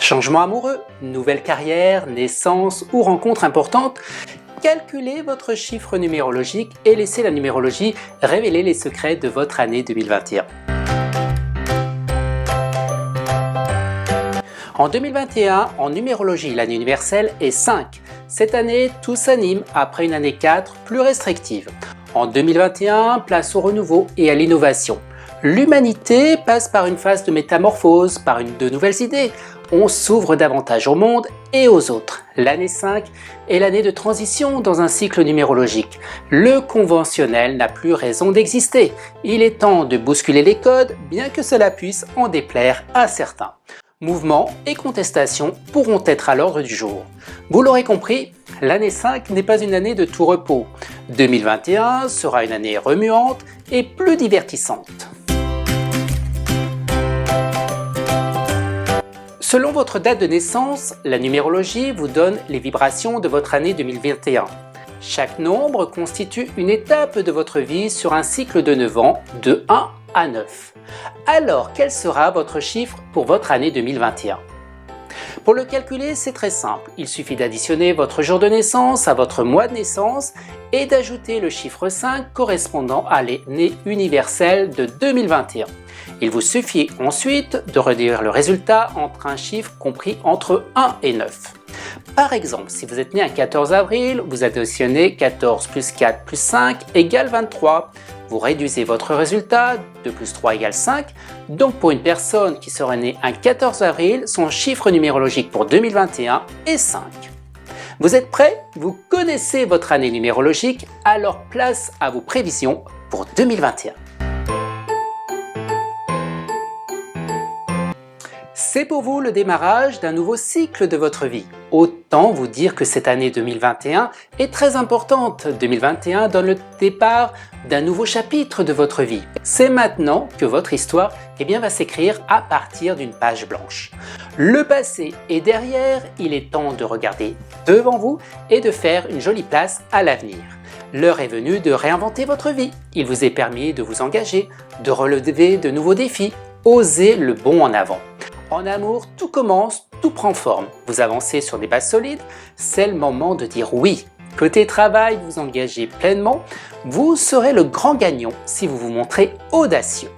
Changement amoureux, nouvelle carrière, naissance ou rencontre importante, calculez votre chiffre numérologique et laissez la numérologie révéler les secrets de votre année 2021. En 2021, en numérologie, l'année universelle est 5. Cette année, tout s'anime après une année 4 plus restrictive. En 2021, place au renouveau et à l'innovation. L'humanité passe par une phase de métamorphose, par de nouvelles idées. On s'ouvre davantage au monde et aux autres. L'année 5 est l'année de transition dans un cycle numérologique. Le conventionnel n'a plus raison d'exister. Il est temps de bousculer les codes, bien que cela puisse en déplaire à certains. Mouvements et contestations pourront être à l'ordre du jour. Vous l'aurez compris, l'année 5 n'est pas une année de tout repos. 2021 sera une année remuante et plus divertissante. Selon votre date de naissance, la numérologie vous donne les vibrations de votre année 2021. Chaque nombre constitue une étape de votre vie sur un cycle de 9 ans, de 1 à 9. Alors, quel sera votre chiffre pour votre année 2021 ? Pour le calculer, c'est très simple. Il suffit d'additionner votre jour de naissance à votre mois de naissance et d'ajouter le chiffre 5 correspondant à l'année universelle de 2021. Il vous suffit ensuite de réduire le résultat entre un chiffre compris entre 1 et 9. Par exemple, si vous êtes né un 14 avril, vous additionnez 14 plus 4 plus 5 égale 23. Vous réduisez votre résultat, 2 plus 3 égale 5. Donc pour une personne qui serait née un 14 avril, son chiffre numérologique pour 2021 est 5. Vous êtes prêts ? Vous connaissez votre année numérologique, alors place à vos prévisions pour 2021. C'est pour vous le démarrage d'un nouveau cycle de votre vie. Autant vous dire que cette année 2021 est très importante. 2021 donne le départ d'un nouveau chapitre de votre vie. C'est maintenant que votre histoire va s'écrire à partir d'une page blanche. Le passé est derrière, il est temps de regarder devant vous et de faire une jolie place à l'avenir. L'heure est venue de réinventer votre vie. Il vous est permis de vous engager, de relever de nouveaux défis, osez le bond en avant. En amour, tout commence, tout prend forme. Vous avancez sur des bases solides, c'est le moment de dire oui. Côté travail, vous engagez pleinement, vous serez le grand gagnant si vous vous montrez audacieux.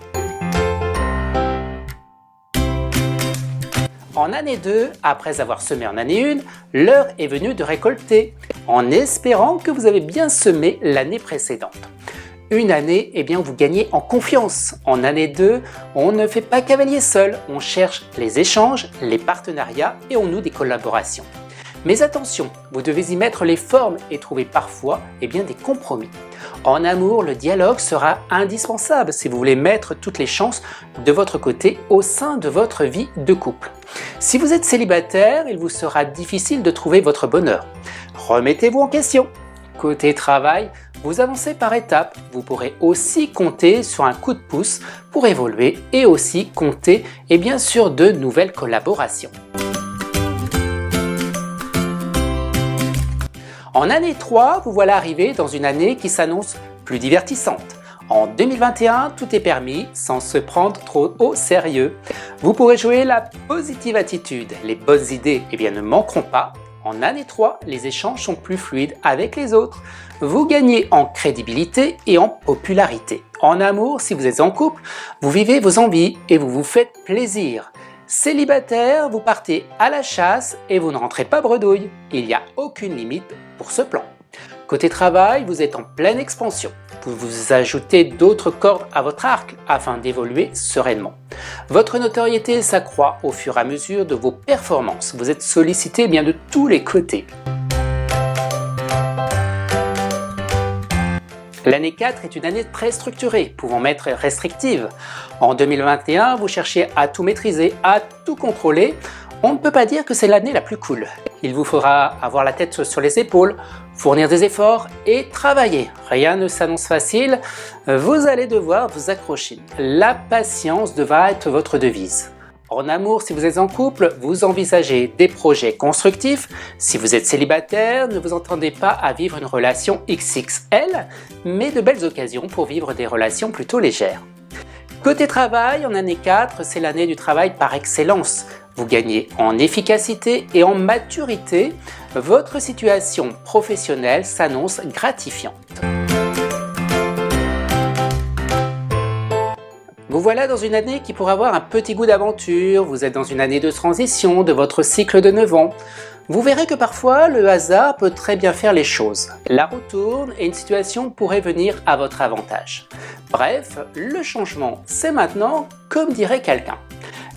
En année 2, après avoir semé en année 1, l'heure est venue de récolter, en espérant que vous avez bien semé l'année précédente. Une année, vous gagnez en confiance. En année 2, on ne fait pas cavalier seul, on cherche les échanges, les partenariats et on noue des collaborations. Mais attention, vous devez y mettre les formes et trouver parfois des compromis. En amour, le dialogue sera indispensable si vous voulez mettre toutes les chances de votre côté au sein de votre vie de couple. Si vous êtes célibataire, il vous sera difficile de trouver votre bonheur. Remettez-vous en question. Côté travail, vous avancez par étapes. Vous pourrez aussi compter sur un coup de pouce pour évoluer et aussi compter sur de nouvelles collaborations. En année 3, vous voilà arrivé dans une année qui s'annonce plus divertissante. En 2021, tout est permis sans se prendre trop au sérieux. Vous pourrez jouer la positive attitude. Les bonnes idées ne manqueront pas. En année 3, les échanges sont plus fluides avec les autres. Vous gagnez en crédibilité et en popularité. En amour, si vous êtes en couple, vous vivez vos envies et vous vous faites plaisir. Célibataire, vous partez à la chasse et vous ne rentrez pas bredouille. Il n'y a aucune limite pour ce plan. Côté travail, vous êtes en pleine expansion. Vous ajoutez d'autres cordes à votre arc afin d'évoluer sereinement. Votre notoriété s'accroît au fur et à mesure de vos performances. Vous êtes sollicité de tous les côtés. L'année 4 est une année très structurée, pouvant être restrictive. En 2021, vous cherchez à tout maîtriser, à tout contrôler. On ne peut pas dire que c'est l'année la plus cool. Il vous faudra avoir la tête sur les épaules, fournir des efforts et travailler. Rien ne s'annonce facile, vous allez devoir vous accrocher. La patience devra être votre devise. En amour, si vous êtes en couple, vous envisagez des projets constructifs. Si vous êtes célibataire, ne vous attendez pas à vivre une relation XXL, mais de belles occasions pour vivre des relations plutôt légères. Côté travail, en année 4, c'est l'année du travail par excellence. Vous gagnez en efficacité et en maturité. Votre situation professionnelle s'annonce gratifiante. Vous voilà dans une année qui pourrait avoir un petit goût d'aventure. Vous êtes dans une année de transition de votre cycle de 9 ans. Vous verrez que parfois, le hasard peut très bien faire les choses. La roue tourne et une situation pourrait venir à votre avantage. Bref, le changement, c'est maintenant, comme dirait quelqu'un.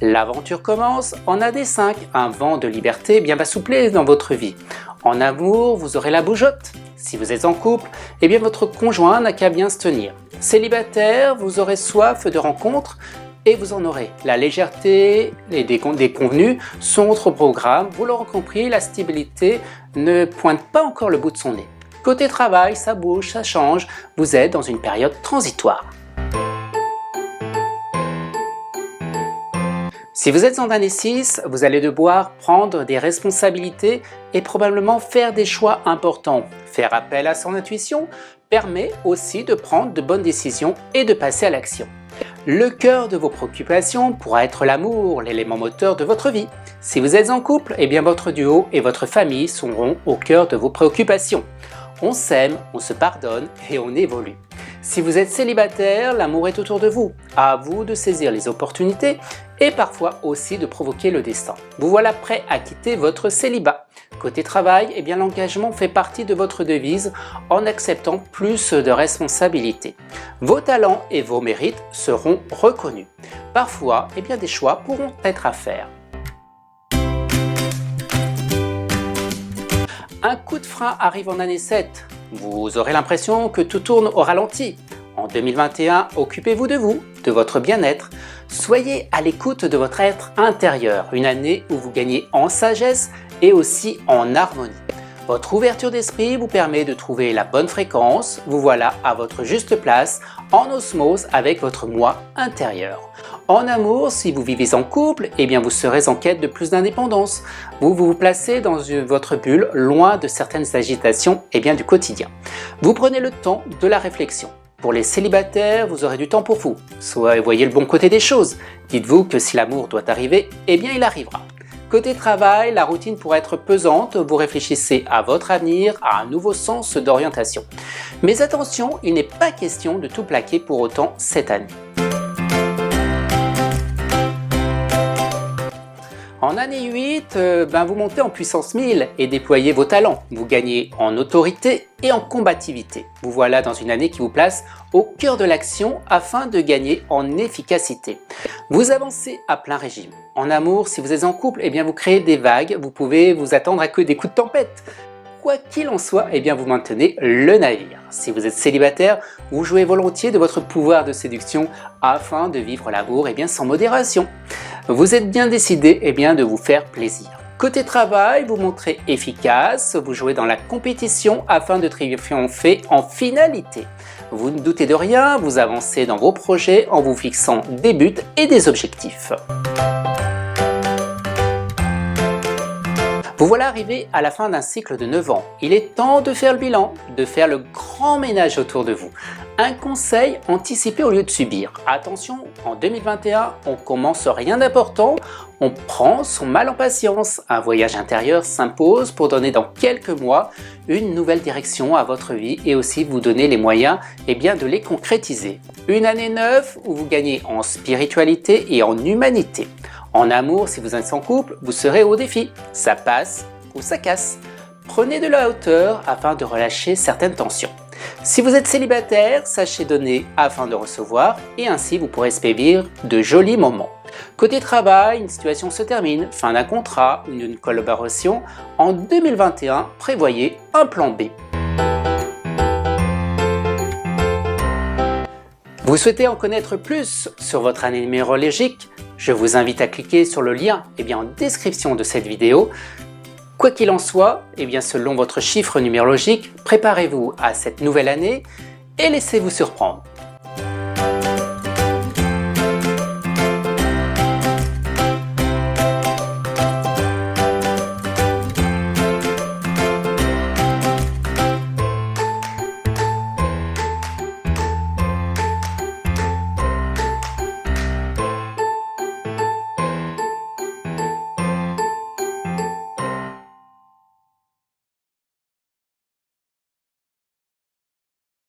L'aventure commence en AD5, un vent de liberté bien va souffler dans votre vie. En amour, vous aurez la bougeotte. Si vous êtes en couple, eh bien votre conjoint n'a qu'à bien se tenir. Célibataire, vous aurez soif de rencontres et vous en aurez. La légèreté et des convenus sont au programme. Vous l'aurez compris, la stabilité ne pointe pas encore le bout de son nez. Côté travail, ça bouge, ça change. Vous êtes dans une période transitoire. Si vous êtes en année 6, vous allez devoir prendre des responsabilités et probablement faire des choix importants. Faire appel à son intuition permet aussi de prendre de bonnes décisions et de passer à l'action. Le cœur de vos préoccupations pourra être l'amour, l'élément moteur de votre vie. Si vous êtes en couple, eh bien votre duo et votre famille seront au cœur de vos préoccupations. On s'aime, on se pardonne et on évolue. Si vous êtes célibataire, l'amour est autour de vous. À vous de saisir les opportunités et parfois aussi de provoquer le destin. Vous voilà prêt à quitter votre célibat. Côté travail, eh bien l'engagement fait partie de votre devise en acceptant plus de responsabilités. Vos talents et vos mérites seront reconnus. Parfois, eh bien des choix pourront être à faire. Un coup de frein arrive en année 7. Vous aurez l'impression que tout tourne au ralenti. En 2021, occupez-vous de vous, de votre bien-être. Soyez à l'écoute de votre être intérieur. Une année où vous gagnez en sagesse et aussi en harmonie. Votre ouverture d'esprit vous permet de trouver la bonne fréquence. Vous voilà à votre juste place, en osmose avec votre moi intérieur. En amour, si vous vivez en couple, eh bien vous serez en quête de plus d'indépendance. Vous vous placez dans votre bulle, loin de certaines agitations du quotidien. Vous prenez le temps de la réflexion. Pour les célibataires, vous aurez du temps pour vous. Soit voyez le bon côté des choses. Dites-vous que si l'amour doit arriver, eh bien il arrivera. Côté travail, la routine pourrait être pesante, vous réfléchissez à votre avenir, à un nouveau sens d'orientation. Mais attention, il n'est pas question de tout plaquer pour autant cette année. En année 8, vous montez en puissance 1000 et déployez vos talents. Vous gagnez en autorité et en combativité. Vous voilà dans une année qui vous place au cœur de l'action afin de gagner en efficacité. Vous avancez à plein régime. En amour, si vous êtes en couple, vous créez des vagues. Vous pouvez vous attendre à que des coups de tempête. Quoi qu'il en soit, vous maintenez le navire. Si vous êtes célibataire, vous jouez volontiers de votre pouvoir de séduction afin de vivre l'amour sans modération. Vous êtes bien décidé de vous faire plaisir. Côté travail, vous montrez efficace, vous jouez dans la compétition afin de triompher en finalité. Vous ne doutez de rien, vous avancez dans vos projets en vous fixant des buts et des objectifs. Vous voilà arrivé à la fin d'un cycle de 9 ans. Il est temps de faire le bilan, de faire le grand ménage autour de vous. Un conseil, anticipez au lieu de subir. Attention, en 2021, on commence rien d'important, on prend son mal en patience. Un voyage intérieur s'impose pour donner dans quelques mois une nouvelle direction à votre vie et aussi vous donner les moyens de les concrétiser. Une année neuve où vous gagnez en spiritualité et en humanité. En amour, si vous êtes en couple, vous serez au défi. Ça passe ou ça casse. Prenez de la hauteur afin de relâcher certaines tensions. Si vous êtes célibataire, sachez donner afin de recevoir et ainsi vous pourrez espérer vivre de jolis moments. Côté travail, une situation se termine, fin d'un contrat ou d'une collaboration. En 2021, prévoyez un plan B. Vous souhaitez en connaître plus sur votre année numérologique? Je vous invite à cliquer sur le lien en description de cette vidéo. Quoi qu'il en soit, selon votre chiffre numérologique, préparez-vous à cette nouvelle année et laissez-vous surprendre.